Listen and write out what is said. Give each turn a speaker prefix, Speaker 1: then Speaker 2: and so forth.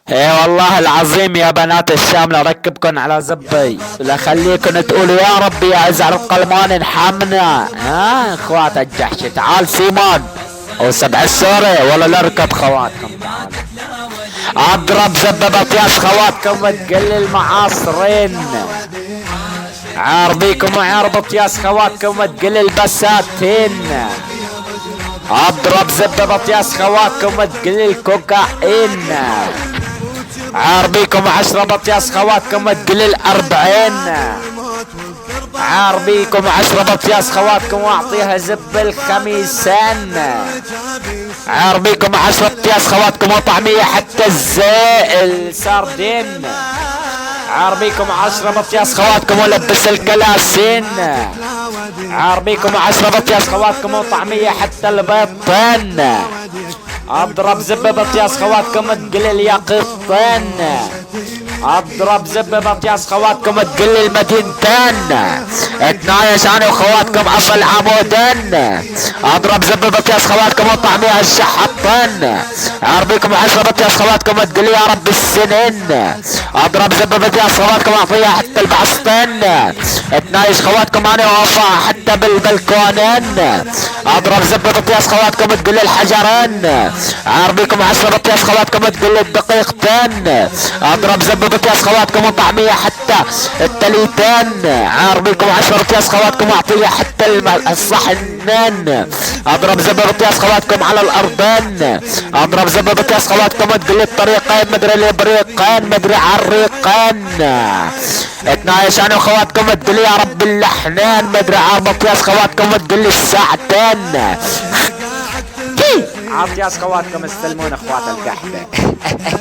Speaker 1: ايه والله العظيم يا بنات الشام لركبكن على زبي لخليكن تقولوا يا ربي يا ازعل القلمان انحمنا. ها اخوات الجحش تعال سيمان او سبع السوري ولا نركب خواتكم. تعال اضرب زببة ياس خواتكم وتقل المعاصرين. عاربيكم وعربط ياس خواتكم وتقل البساتين. اضرب زببة ياس خواتكم وتقل الكوكايين. عاربيكم 10 بطياس خواتكم وتقل ال40. عاربيكم 10 بطياس خواتكم واعطيها زب الخميسان. عاربيكم 10 بطياس خواتكم وطعمية حتى الساردين. عاربيكم 10 بطياس خواتكم ولبس الكلاسين. عاربيكم 10 بطياس خواتكم وطعمية حتى البيضين. اضرب زب بطياس خواتكم تقل الياقطين. اضرب زب بطياس خواتكم تقل المدينتين. اتنايش انا وخواتكم عف العمودين. اضرب زب بطياس خواتكم وطعميها الشحطين. عربيكم 10 بطياس خواتكم تقل يا رب السنين. اضرب زب بطياس خواتكم اعطيها حتى البعصتين. اتنايش خواتكم انا ووفاها حتى بالبلكونين. اضرب زب بطياس خواتكم تقل الحجرين. عربيكم 10 بطياس خواتكم تقل الدقيقتين. اضرب زب بطياس خواتكم وطعمية حتى التليتين. عربيكم 10 بطياس خواتكم واعطيها حتى الصحنين. اضرب زب بطياس خواتكم على الارضين. اضرب زب بطياس خواتكم تقل الطريقين مدري الابريقين مدري عالريقين. اتنايش انا وخواتكم تقل يا رب اللحنين مدري عالبطياس خواتكم تقل الساعتين. عطياس خواتكم استلمون اخوات القحبة.